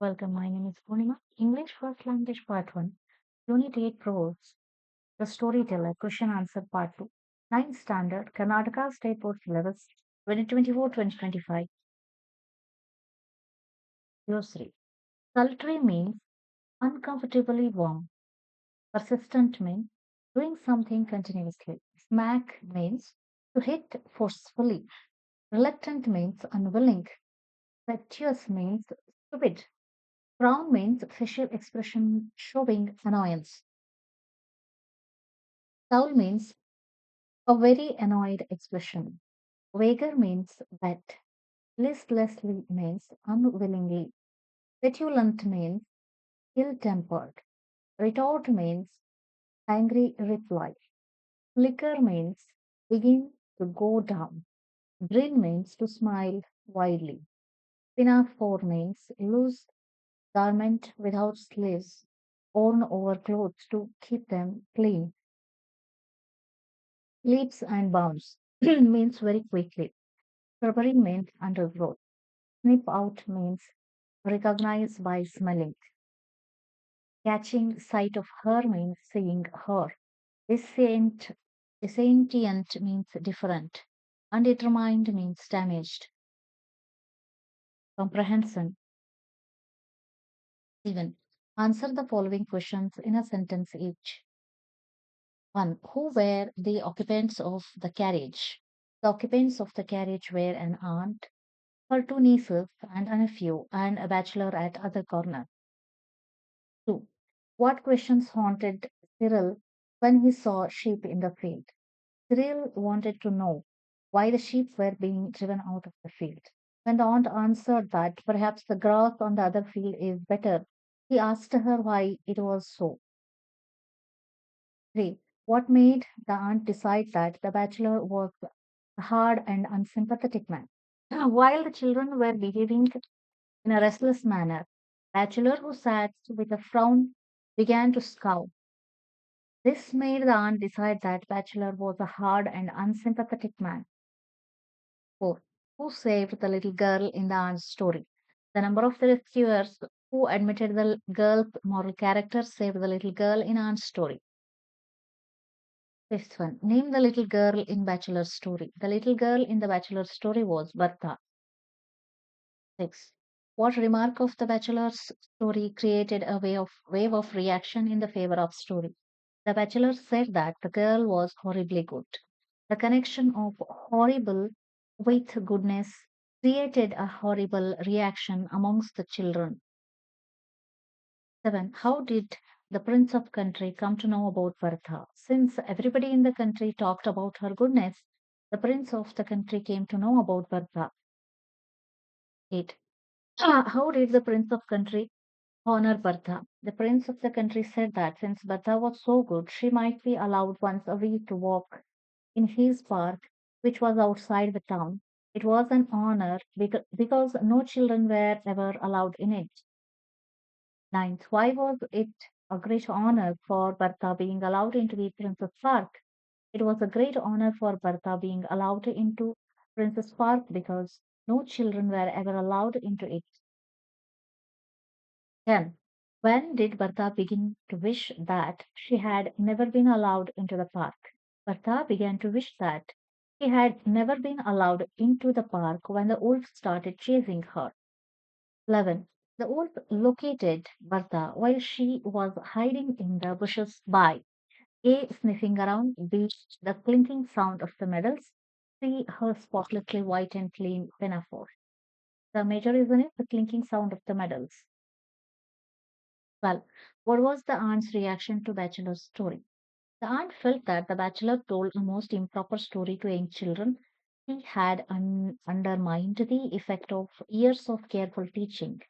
Welcome, my name is Purnima. English First Language Part 1, Unit 8 Prose, The Storyteller, Question Answer Part 2, Ninth Standard, Karnataka State Board Syllabus, 2024-2025, Glossary. Sultry means uncomfortably warm. Persistent means doing something continuously. Smack means to hit forcefully. Reluctant means unwilling. Fatuous means stupid. Frown means facial expression showing annoyance. Scowl means a very annoyed expression. Vaguer means bet. Listlessly means unwillingly. Petulant means ill-tempered. Retort means angry reply. Flicker means begin to go down. Grin means to smile widely. Pinafore means loose garment without sleeves, worn over clothes to keep them clean. Leaps and bounds means very quickly. Shrubbery means undergrowth. Snip out means recognize by smelling. Catching sight of her means seeing her. Dissentient, dissentient means different. Undetermined means damaged. Comprehension. Even. Answer the following questions in a sentence each. 1. Who were the occupants of the carriage? The occupants of the carriage were an aunt, her two nieces, and a nephew, and a bachelor at other corner. 2. What questions haunted Cyril when he saw sheep in the field? Cyril wanted to know why the sheep were being driven out of the field. When the aunt answered that perhaps the grass on the other field is better, he asked her why it was so. 3. What made the aunt decide that the bachelor was a hard and unsympathetic man? While the children were behaving in a restless manner, bachelor who sat with a frown began to scowl. This made the aunt decide that bachelor was a hard and unsympathetic man. 4. Who saved the little girl in the aunt's story? The number of the rescuers who admitted the girl's moral character saved the little girl in aunt's story. Fifth one. Name the little girl in bachelor's story. The little girl in the bachelor's story was Bertha. 6. What remark of the bachelor's story created a wave of reaction in the favor of story? The bachelor said that the girl was horribly good. The connection of horrible with goodness created a horrible reaction amongst the children. 7. How did the prince of country come to know about Bertha? Since everybody in the country talked about her goodness, the prince of the country came to know about Bertha. 8. How did the prince of country honor Bertha? The prince of the country said that since Bertha was so good, she might be allowed once a week to walk in his park, which was outside the town. It was an honor because no children were ever allowed in it. Ninth, why was it a great honor for Bertha being allowed into the Princess Park? It was a great honor for Bertha being allowed into Princess Park because no children were ever allowed into it. 10. When did Bertha begin to wish that she had never been allowed into the park? Bertha began to wish that she had never been allowed into the park when the wolf started chasing her. 11. The wolf located Bertha while she was hiding in the bushes by A. Sniffing around, B. The clinking sound of the medals, C. Her spotlessly white and clean pinafore. The major reason is the clinking sound of the medals. Well, what was the aunt's reaction to Bachelor's story? The aunt felt that the bachelor told a most improper story to young children. He had undermined the effect of years of careful teaching.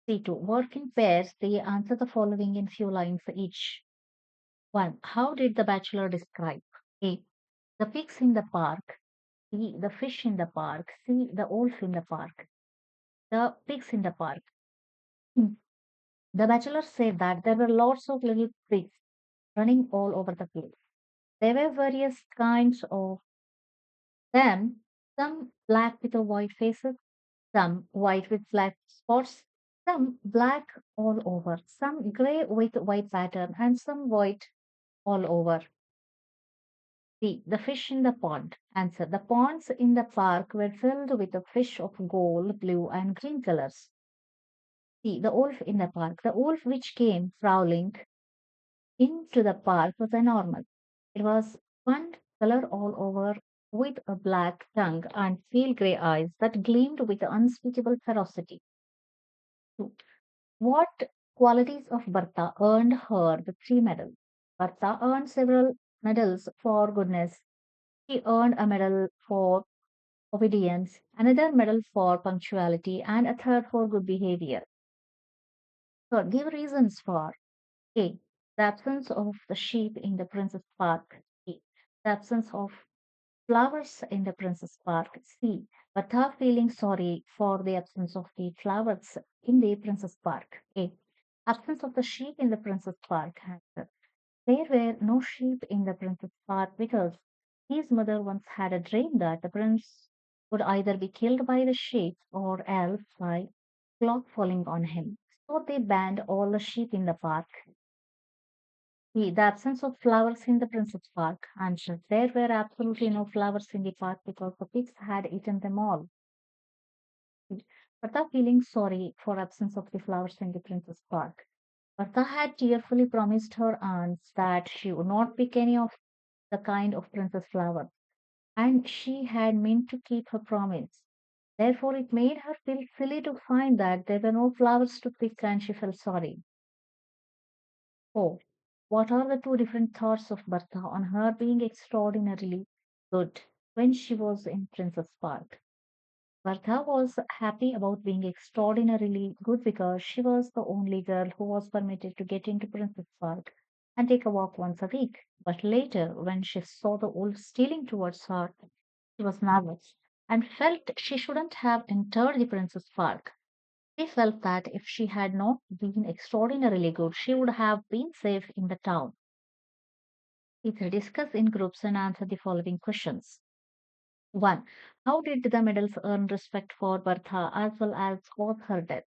C2. Work in pairs. They answer the following in few lines each. 1. How did the bachelor describe? A. The pigs in the park. B. The fish in the park. C. The wolf in the park. The pigs in the park. Hmm. The bachelor said that there were lots of little pigs running all over the place. There were various kinds of them, some black with a white faces, some white with black spots, Some black all over, some gray with white pattern, and some white all over. C. The fish in the pond. Answer. The ponds in the park were filled with the fish of gold, blue, and green colors. C. The wolf in the park. The wolf which came prowling into the park was enormous. It was one color all over with a black tongue and pale grey eyes that gleamed with unspeakable ferocity. 2. What qualities of Bertha earned her the three medals? Bertha earned several medals for goodness. She earned a medal for obedience, another medal for punctuality, and a third for good behavior. Third, give reasons for A. The absence of the sheep in the Princess Park. B. The absence of flowers in the Princess Park. C. Bertha feeling sorry for the absence of the flowers in the Princess Park. A. Absence of the sheep in the Princess Park. Answer. There were no sheep in the Princess Park because his mother once had a dream that the prince would either be killed by the sheep or else by clock falling on him. So they banned all the sheep in the park. B. The absence of flowers in the Princess Park. Answer. There were absolutely no flowers in the park because the pigs had eaten them all. C. Bertha feeling sorry for absence of the flowers in the Princess Park. Bertha had tearfully promised her aunts that she would not pick any of the kind of princess flower, and she had meant to keep her promise. Therefore, it made her feel silly to find that there were no flowers to pick, and she felt sorry. Oh, what are the two different thoughts of Bertha on her being extraordinarily good when she was in Princess Park? Bertha was happy about being extraordinarily good because she was the only girl who was permitted to get into Princess Park and take a walk once a week. But later, when she saw the wolf stealing towards her, she was nervous and felt she shouldn't have entered the Princess Park. She felt that if she had not been extraordinarily good, she would have been safe in the town. Either discuss in groups and answer the following questions. 1. How did the medals earn respect for Bertha as well as cause her death?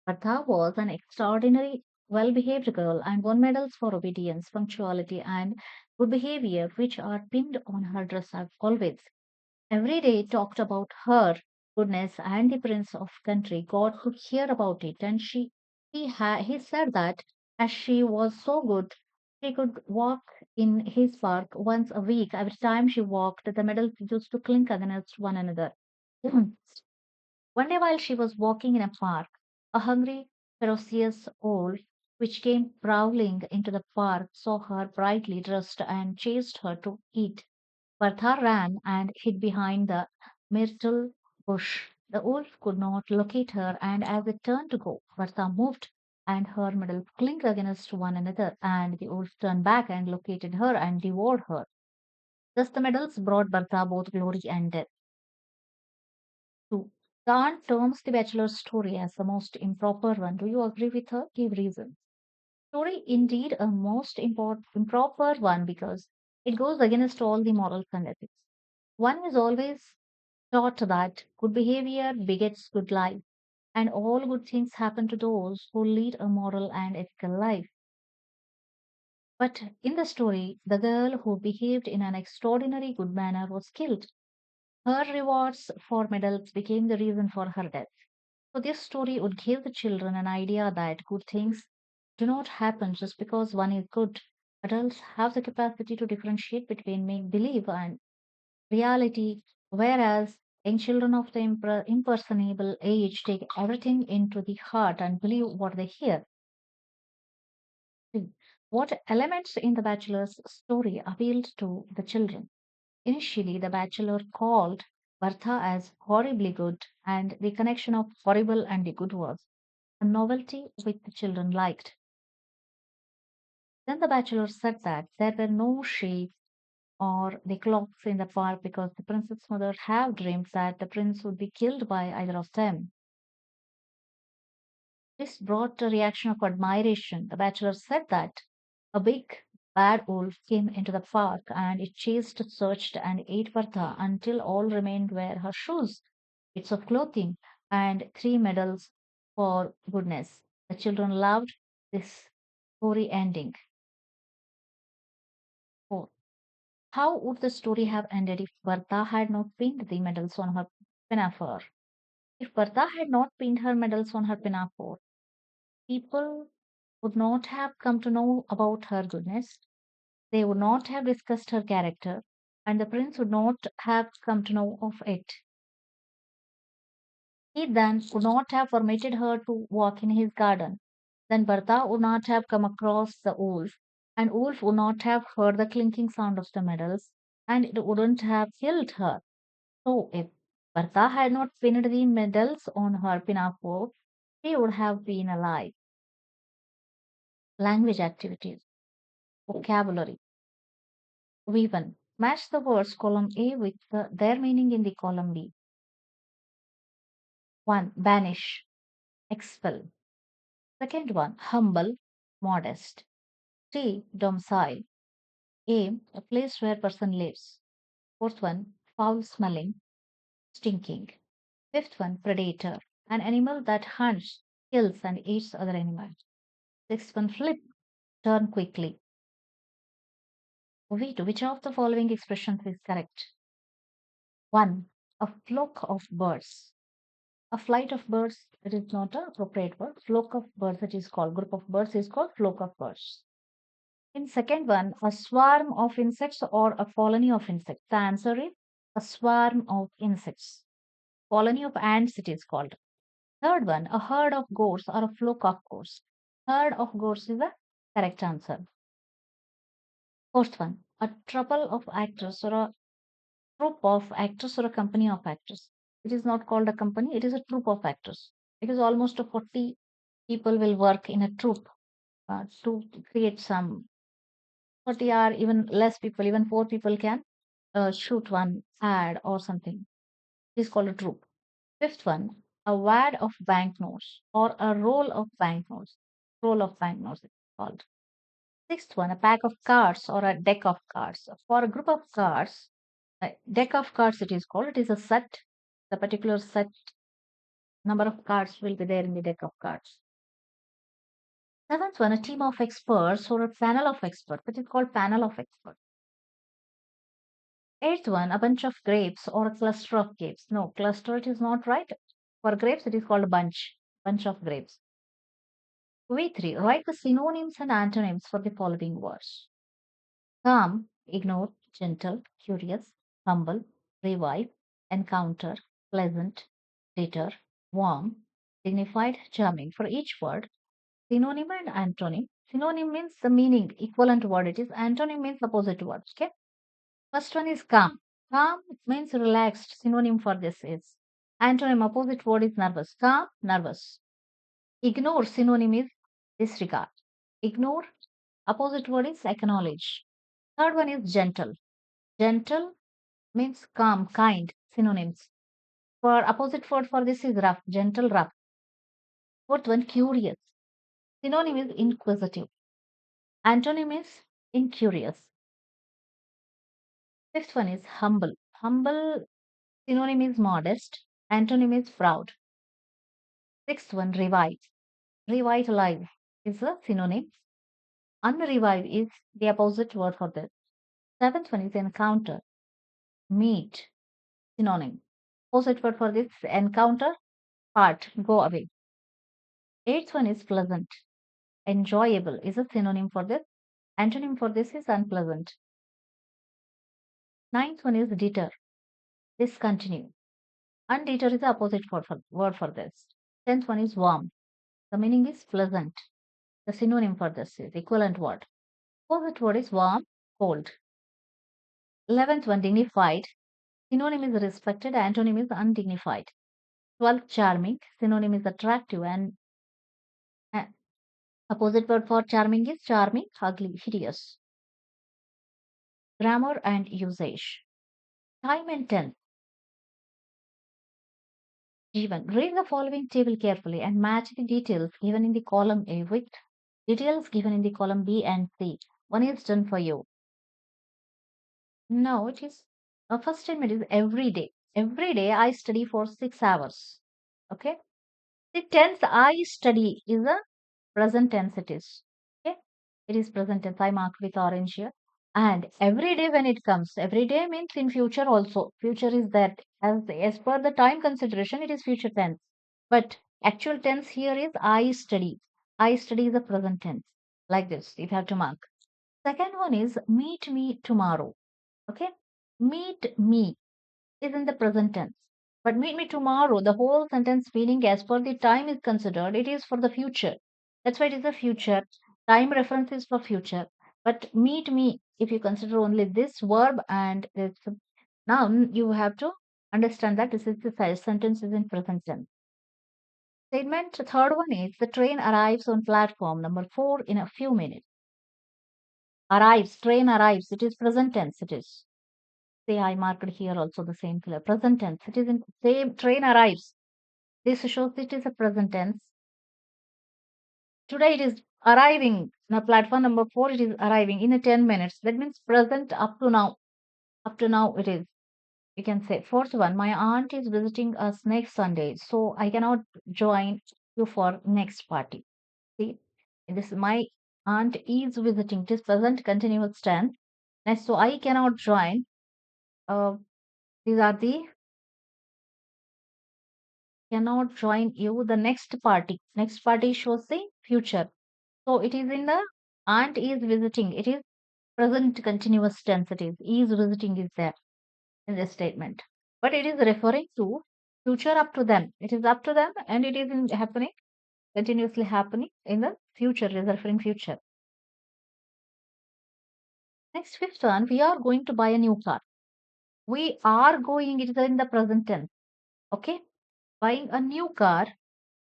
Bertha was an extraordinary, well behaved girl and won medals for obedience, punctuality, and good behavior, which are pinned on her dress as always. Every day talked about her goodness, and the prince of country got to hear about it. And he said that as she was so good, she could walk in his park once a week. Every time she walked, the medals used to clink against one another. One day, while she was walking in a park, a hungry, ferocious wolf, which came prowling into the park, saw her brightly dressed and chased her to eat. Bertha ran and hid behind the myrtle bush. The wolf could not locate her, and as it turned to go, Bertha moved, and her medals clinked against one another, and the wolf turned back and located her and devoured her. Thus the medals brought Bertha both glory and death. 2. The aunt terms the bachelor's story as the most improper one. Do you agree with her? Give reasons. Story indeed a most improper one because it goes against all the moral ethics. One is always taught that good behavior begets good life, and all good things happen to those who lead a moral and ethical life. But in the story, the girl who behaved in an extraordinary good manner was killed. Her rewards for medals became the reason for her death. So, this story would give the children an idea that good things do not happen just because one is good. Adults have the capacity to differentiate between make believe and reality, whereas young children of the impersonable age take everything into the heart and believe what they hear. Three. What elements in the bachelor's story appealed to the children? Initially, the bachelor called Bertha as horribly good, and the connection of horrible and the good was a novelty which the children liked. Then the bachelor said that there were no sheep or the clocks in the park because the prince's mother had dreamed that the prince would be killed by either of them. This brought a reaction of admiration. The bachelor said that a big bad wolf came into the park and it chased, searched, and ate Bertha until all remained were her shoes, bits of clothing, and three medals. for goodness. The children loved this story ending. 4. How would the story have ended if Bertha had not pinned the medals on her pinafore? If Bertha had not pinned her medals on her pinafore, people would not have come to know about her goodness. They would not have discussed her character, and the prince would not have come to know of it. He then would not have permitted her to walk in his garden. Then Bertha would not have come across the wolf, and wolf would not have heard the clinking sound of the medals, and it wouldn't have killed her. So if Bertha had not pinned the medals on her pinafore, she would have been alive. Language activities, vocabulary. V1. Match the words column A with their meaning in the column B. 1. Banish, expel. Second one, humble, modest. 3. Domicile. A place where person lives. Fourth one, foul smelling, stinking. Fifth one, predator, an animal that hunts, kills, and eats other animals. Sixth one, flip, turn quickly. V2, which of the following expressions is correct? 1. A flock of birds. A flight of birds, it is not a appropriate word. Flock of birds, it is called. Group of birds is called flock of birds. In second one, a swarm of insects or a colony of insects. The answer is a swarm of insects. Colony of ants, it is called. Third one, a herd of goats or a flock of goats. Herd of goats is the correct answer. Fourth one, a trouble of actors or a troupe of actors or a company of actors. It is not called a company, it is a troupe of actors. Because almost 40 people will work in a troupe to create some 40 or even less people, even 4 people can shoot one ad or something. It is called a troupe. Fifth one, a wad of banknotes or a roll of banknotes. Roll of banknotes it's called. Sixth one, a pack of cards or a deck of cards. For a group of cards, a deck of cards it is called. It is a set. The particular set number of cards will be there in the deck of cards. Seventh one, a team of experts or a panel of experts. It is called panel of experts. Eighth one, a bunch of grapes or a cluster of grapes. No, cluster it is not right. For grapes, it is called a bunch of grapes. V3, write the synonyms and antonyms for the following words. Calm, ignore, gentle, curious, humble, revive, encounter, pleasant, deter, warm, dignified, charming. For each word, synonym and antonym. Synonym means the meaning, equivalent word it is. Antonym means opposite word. Okay. First one is calm. Calm means relaxed. Synonym for this is antonym. Opposite word is nervous. Calm, nervous. Ignore. Synonym is disregard. Ignore. Opposite word is acknowledge. Third one is gentle. Gentle means calm, kind. Synonyms. For opposite word for this is rough. Gentle, rough. Fourth one, curious. Synonym is inquisitive. Antonym is incurious. Fifth one is humble. Humble synonym is modest. Antonym is proud. Sixth one, revive. Revitalize is a synonym. Unrevive is the opposite word for this. Seventh one is encounter. Meet. Synonym. Opposite word for this encounter. Part. Go away. Eighth one is pleasant. Enjoyable is a synonym for this. Antonym for this is unpleasant. Ninth one is deter. Discontinue. Undeter is the opposite word for this. Tenth one is warm. The meaning is pleasant. The synonym for this is equivalent word. Opposite word is warm, cold. 11th one, dignified. Synonym is respected, antonym is undignified. 12th, charming. Synonym is attractive and uh, opposite word for charming is charming, ugly, hideous. Grammar and usage. Time and tense. Given. Read the following table carefully and match the details given in the column A with details given in the column B and C. One is done for you. No, it is first statement is every day. Every day I study for 6 hours. Okay. The tense I study is a present tense it is. Okay. It is present tense. I mark with orange here. And every day when it comes, every day means in future also. Future is that. As per the time consideration, it is future tense. But actual tense here is I study. I study is a present tense. Like this, you have to mark. Second one is meet me tomorrow. Okay. Meet me is in the present tense. But meet me tomorrow, the whole sentence meaning as per the time is considered, it is for the future. That's why it is a future. Time reference is for future. But meet me, if you consider only this verb and this noun, you have to understand that this is the sentence is in present tense. Statement third one is the train arrives on platform number 4 in a few minutes. Arrives, train arrives. It is present tense. It is. Say I marked here also the same color. Present tense. It is in same train arrives. This shows it is a present tense. Today it is arriving. Now platform number 4 it is arriving in a 10 minutes. That means present up to now. Up to now it is. You can say fourth one. My aunt is visiting us next Sunday, so I cannot join you for next party. See, this my aunt is visiting. It is present continuous tense. Next, so I cannot join. Uh, these are the cannot join you the next party. Next party shows the future. So it is in the aunt is visiting. It is present continuous tense. It is visiting is there in this statement. But it is referring to future up to them. It is up to them and it is in happening, continuously happening in the future, it is referring future. Next fifth one, we are going to buy a new car. We are going, it is in the present tense. Okay. Buying a new car.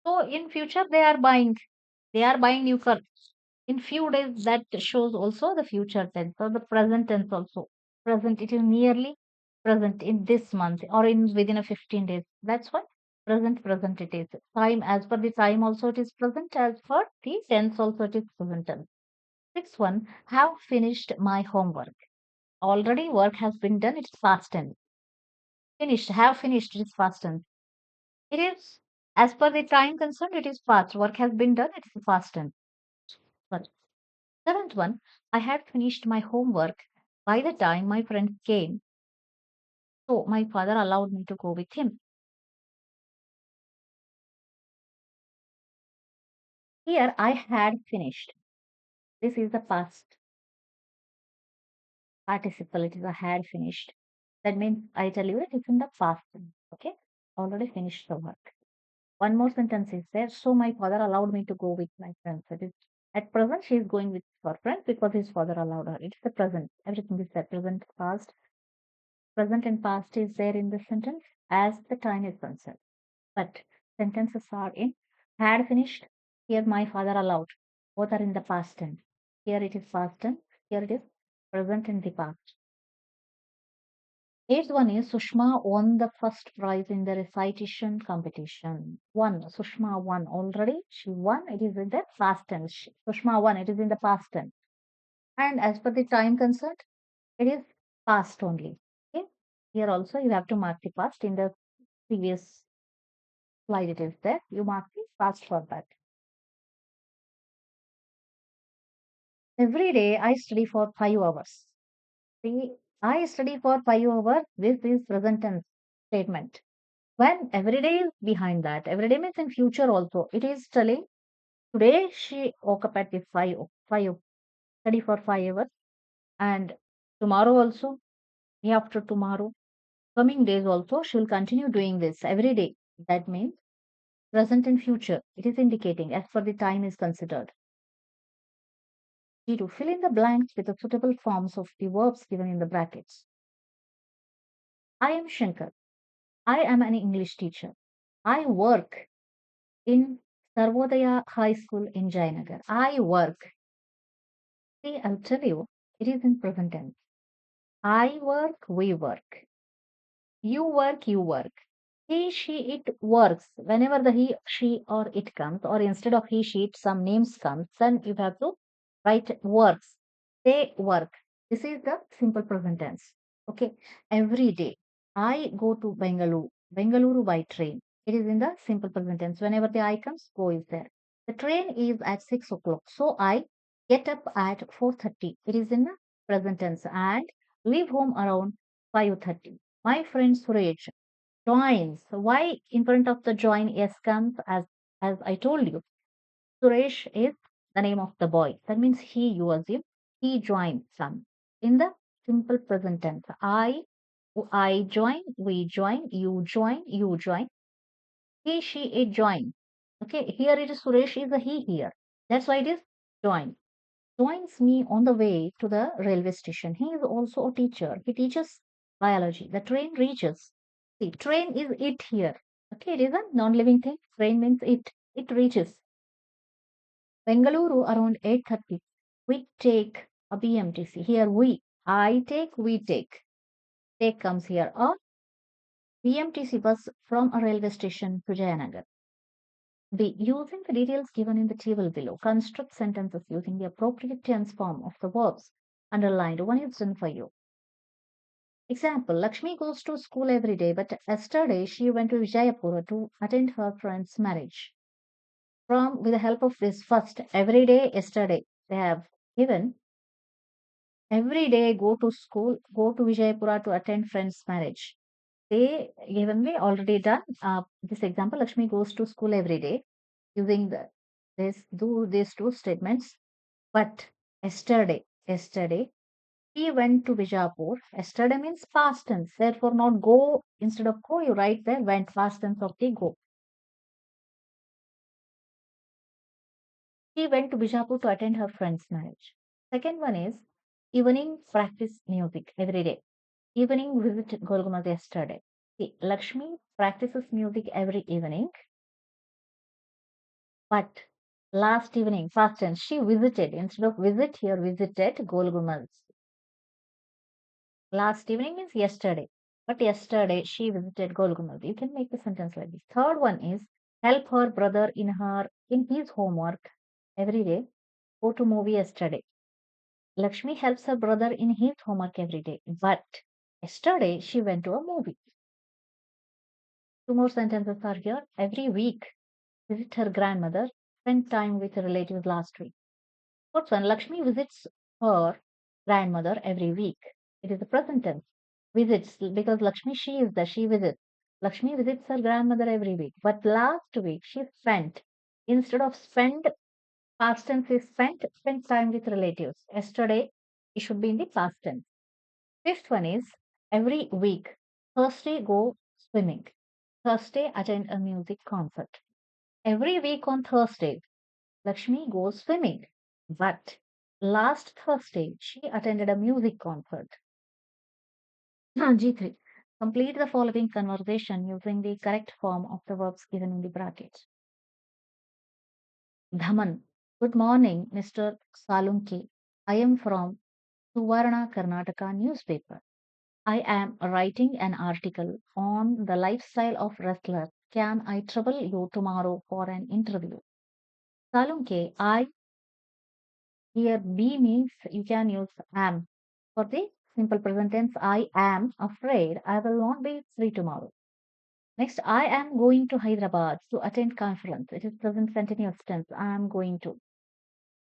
So in future they are buying new car. In few days that shows also the future tense or the present tense also. Present it is nearly present in this month or in within a 15 days. That's why present it is. Time as per the time also it is present as per the tense also it is present tense. Sixth one, have finished my homework. Already work has been done, it's past tense. Finished, have finished, it is past tense. It is as per the time concerned, it is past. Work has been done, it is past tense. Sorry. Seventh one, I had finished my homework by the time my friend came, so my father allowed me to go with him. Here, I had finished. This is the past participle. It is I had finished. That means I tell you it is in the past tense. Okay, already finished the work. One more sentence is there. So my father allowed me to go with my friends. It is at present she is going with her friends because his father allowed her. It's the present. Everything is there. Present, past. Present and past is there in the sentence as the time is concerned. But sentences are in had finished. Here my father allowed. Both are in the past tense. Here it is past tense. Here it is present in the past. Eighth one is Sushma won the first prize in the recitation competition. Won. Sushma won already. She won. It is in the past tense. Sushma won. It is in the past tense. And as per the time concerned, it is past only. Okay. Here also you have to mark the past in the previous slide. It is there. You mark the past for that. Every day I study for 5 hours. See, I study for 5 hours. This is present tense statement. When every day is behind that, every day means in future also. It is telling today she woke up at the five study for 5 hours, and tomorrow also, day after tomorrow, coming days also, she will continue doing this every day. That means present and future. It is indicating as per the time is considered. G to fill in the blanks with the suitable forms of the verbs given in the brackets. I am Shankar. I am an English teacher. I work in Sarvodaya High School in Jayanagar. I work. See, I'll tell you, it is in present tense. I work, we work. You work, you work. He, she, it works. Whenever the he, she, or it comes, or instead of he, she, it, some names comes, then you have to write works. They work. This is the simple present tense. Okay. Every day, I go to Bengaluru by train. It is in the simple present tense. Whenever the I comes, go is there. The train is at 6 o'clock. So I get up at 4:30. It is in the present tense and leave home around 5:30. My friend Suresh joins. Why in front of the join S comes as I told you. Suresh is the name of the boy. That means he, you assume, he joined some. In the simple present tense, I join, we join, you join, he, she, it join. Okay, here it is Suresh is a he here. That's why it is join. Joins me on the way to the railway station. He is also a teacher. He teaches biology. The train reaches. See, train is it here. Okay, it is a non-living thing. Train means it. It reaches. Bengaluru around 8:30. We take a BMTC. Here I take, we take. Take comes here. A BMTC bus from a railway station to Jayanagar. B. Using the details given in the table below, construct sentences using the appropriate tense form of the verbs underlined. One is done for you. Example, Lakshmi goes to school every day, but yesterday she went to Vijayapura to attend her friend's marriage. With the help of this first, every day, yesterday, they have given every day go to school, go to Vijayapura to attend friend's marriage. They given me already done this example. Lakshmi goes to school every day using these two statements. But yesterday, he went to Bijapur. Yesterday means past tense. Therefore, not go instead of go. You write there went past tense of the go. She went to Bijapur to attend her friend's marriage. Second one is evening practice music every day. Evening visit Golgumaz yesterday. See, Lakshmi practices music every evening, but last evening, past tense, she visited. Instead of visit here, visited Golgumaz. Last evening means yesterday. But yesterday she visited Golgumaz. You can make the sentence like this. Third one is help her brother in his homework every day. Go to movie yesterday. Lakshmi helps her brother in his homework every day. But yesterday she went to a movie. Two more sentences are here. Every week visit her grandmother. Spend time with relatives last week. Fourth one, Lakshmi visits her grandmother every week. It is the present tense. Visits, because Lakshmi, she is there, she visits. Lakshmi visits her grandmother every week. But last week, she spent, instead of spend, past tense is spent time with relatives. Yesterday, it should be in the past tense. Fifth one is every week. Thursday, go swimming. Thursday, attend a music concert. Every week on Thursday, Lakshmi goes swimming. But last Thursday, she attended a music concert. G3. Complete the following conversation using the correct form of the verbs given in the brackets. Dhaman. Good morning, Mr. Salunki. I am from Suvarna Karnataka newspaper. I am writing an article on the lifestyle of wrestlers. Can I trouble you tomorrow for an interview? Salunke, I here be means you can use am. For the simple present tense, I am afraid I will not be free tomorrow. Next, I am going to Hyderabad to attend conference. It is present continuous tense. I am going to.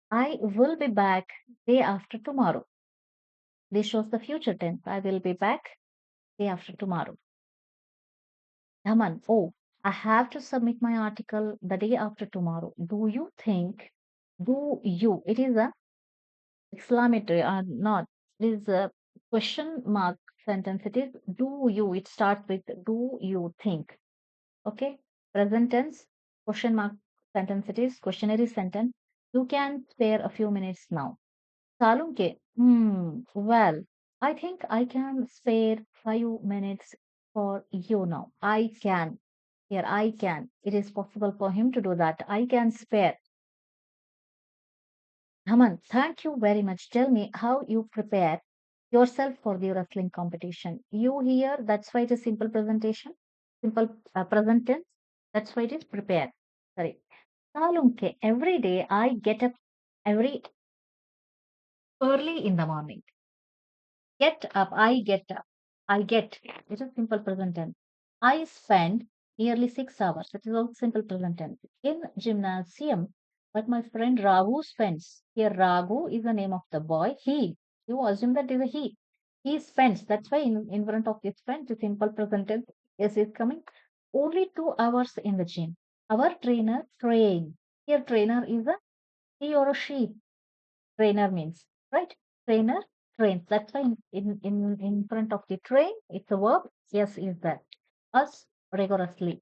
I will be back day after tomorrow. This shows the future tense. I will be back day after tomorrow. Dhaman, oh, I have to submit my article the day after tomorrow. Do you think? Do you? It is a exclamatory not. It is a question mark sentence. It is do you. It starts with do you think. Okay. Present tense, question mark sentence. It is questionary sentence. You can spare a few minutes now. Salunke, well, I think I can spare 5 minutes for you now. I can. Here, I can. It is possible for him to do that. I can spare. Haman, thank you very much. Tell me how you prepare yourself for the wrestling competition. You here, that's why it is simple presentation, simple present tense. That's why it is prepare. Sorry. Salunke, every day I get up every early in the morning. Get up, I get up. I get. It is simple present tense. I spend nearly 6 hours. That is all simple present tense. In gymnasium, but my friend Raghu's fence. Here, Raghu is the name of the boy. He. You assume that is a he. His fence. That's why in front of this fence, the simple present tense is coming. Only 2 hours in the gym. Our trainer train. Here, trainer is a he or a she. Trainer means, right? Trainer trains. That's why in front of the train, it's a verb. Yes, is that. Us rigorously.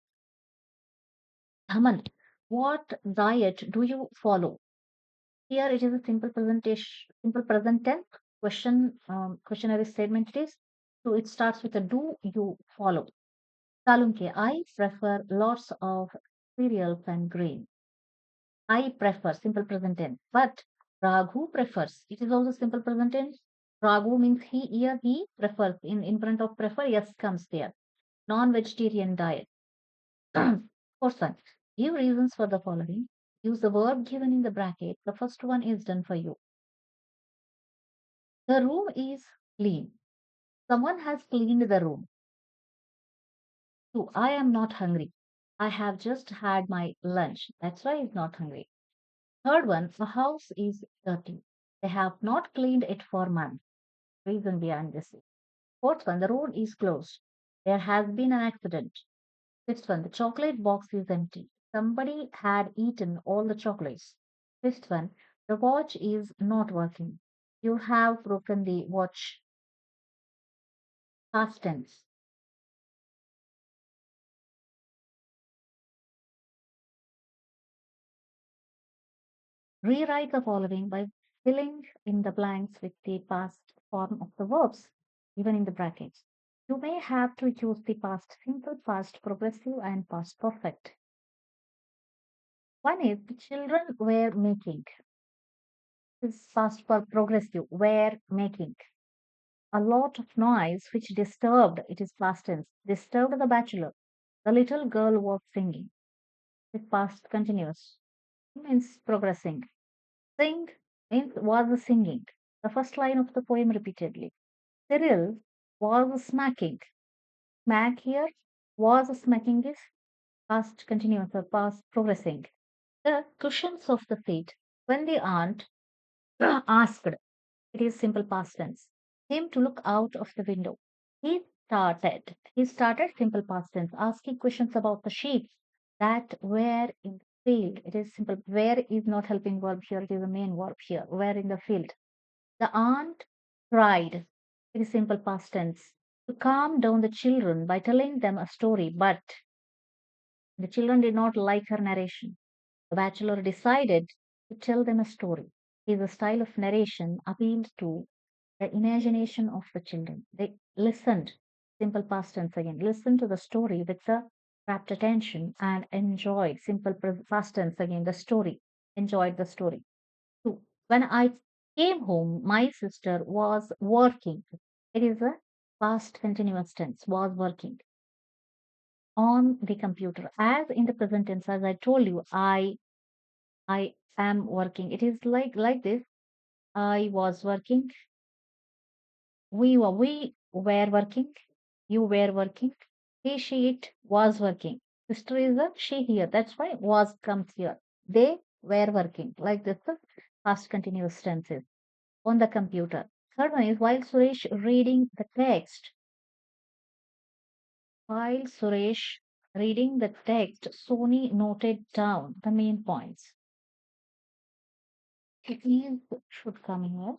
Haman, what diet do you follow? Here it is a simple presentation, simple present tense questionary statement it is. So it starts with a do you follow. Salunke, I prefer lots of cereals and grain. I prefer simple present tense. But Raghu prefers. It is also simple present tense. Raghu means he here he prefers. In front of prefer, yes comes there. Non-vegetarian diet. Fourth one. Give reasons for the following. Use the verb given in the bracket. The first one is done for you. The room is clean. Someone has cleaned the room. Two. I am not hungry. I have just had my lunch. That's why he's not hungry. Third one. The house is dirty. They have not cleaned it for months. Reason behind this. Fourth one. The road is closed. There has been an accident. Fifth one. The chocolate box is empty. Somebody had eaten all the chocolates. Fifth one. The watch is not working. You have broken the watch. Past tense. Rewrite the following by filling in the blanks with the past form of the verbs, even in the brackets. You may have to use the past simple, past progressive, and past perfect. One is the children were making. This is past progressive, were making. A lot of noise which disturbed, it is past tense, disturbed the bachelor. The little girl was singing. It past continuous. Means progressing. Sing means was singing. The first line of the poem repeatedly. Cyril was smacking. Smack here was smacking is past continuous or past progressing. The cushions of the seat. When the aunt asked, it is simple past tense, him to look out of the window. He started simple past tense, asking questions about the sheep that were in the field. It is simple. Where is not helping verb here. It is the main verb here. Where in the field. The aunt tried. It is simple past tense. To calm down the children by telling them a story, but the children did not like her narration. The bachelor decided to tell them a story. His style of narration appealed to the imagination of the children. They listened, simple past tense again, listened to the story with the rapt attention and enjoyed, simple past tense again, the story, enjoyed the story. Two, when I came home, my sister was working. It is a past continuous tense, was working on the computer. As in the present tense, as I told you, I am working. It is like this. I was working. We were working. You were working. He, she, it was working. Sister is a she here. That's why was comes here. They were working. Like this, the past continuous tenses on the computer. Third one is while Suresh reading the text. While Suresh reading the text, Sony noted down the main points. Is should come here.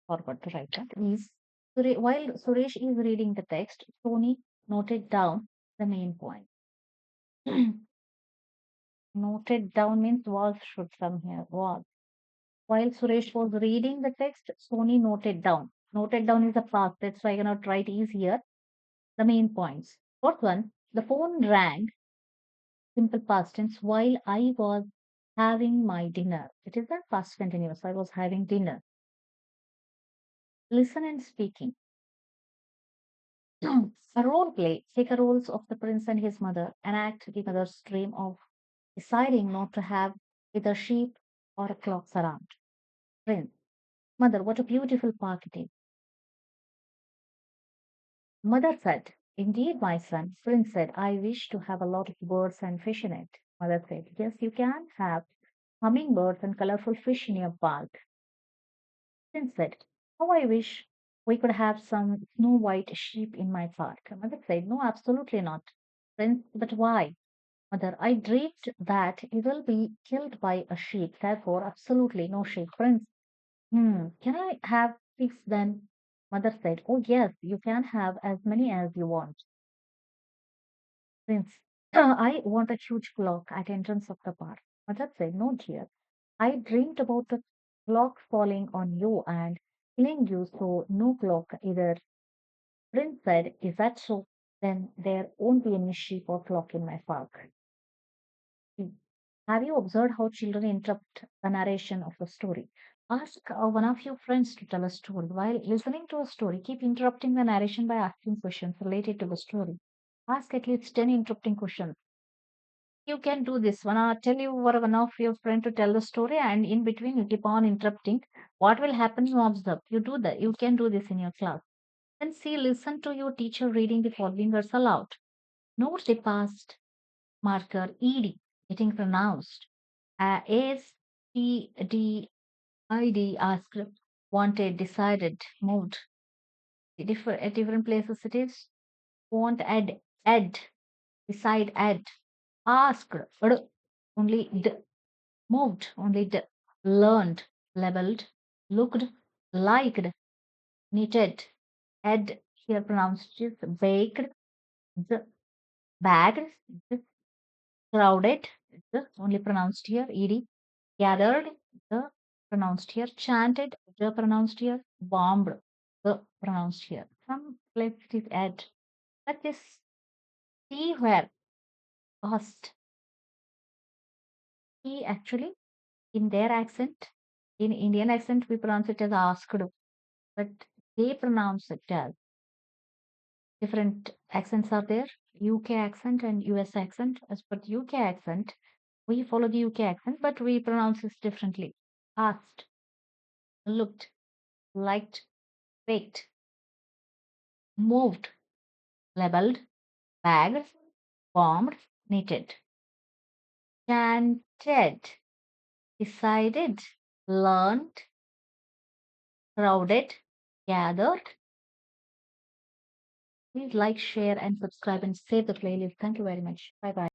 Forgot to write that. Is while Suresh is reading the text, Sony noted down the main point. Noted down means was should come here. Was. While Suresh was reading the text, Sony noted down. Noted down is the past. That's why I cannot write easier. The main points. Fourth one, the phone rang, simple past tense, while I was having my dinner. It is a past continuous. I was having dinner. Listen and speaking. A role play. Take a roles of the prince and his mother. Enact the mother's dream of deciding not to have either sheep or a clock around. Prince. Mother, what a beautiful park it is. Mother said, Indeed, my son, Prince said, I wish to have a lot of birds and fish in it. Mother said, yes, you can have hummingbirds and colorful fish in your park. Prince said, oh, I wish we could have some snow white sheep in my park. Mother said, no, absolutely not. Prince, but why? Mother, I dreamed that you will be killed by a sheep, therefore, absolutely no sheep. Prince, can I have pigs then? Mother said, oh, yes, you can have as many as you want. Prince, I want a huge clock at entrance of the park. Mother said, no, dear. I dreamed about the clock falling on you and killing you, so no clock either. Prince said, is that so? Then there won't be any sheep or clock in my park. Have you observed how children interrupt the narration of a story? Ask one of your friends to tell a story. While listening to a story, keep interrupting the narration by asking questions related to the story. Ask at least 10 interrupting questions. You can do this. When I tell you one of your friend to tell the story, and in between you keep on interrupting, what will happen? You observe. You do that. You can do this in your class. Then see, listen to your teacher reading the following words aloud. Note the past marker ed getting pronounced. S T D I D asked, wanted, decided, moved. At different places it is. Want, add, decide, add. Asked, only d, moved, only d. Learned, labeled, looked, liked, knitted. Ed, here pronounced is baked, d, bagged, d, crowded, d, only pronounced here, ed. Gathered, the pronounced here, chanted, the pronounced here, bombed, the pronounced here. Some places it is add. But this see where asked, he actually in their accent, in Indian accent, we pronounce it as asked, but they pronounce it as different accents are there. UK accent and US accent. As per the UK accent, we follow the UK accent, but we pronounce this differently. Asked, looked, liked, baked, moved, labeled, bagged, bombed, knitted, chanted, decided, learned, crowded, gathered. Please like, share, and subscribe and save the playlist. Thank you very much. Bye bye.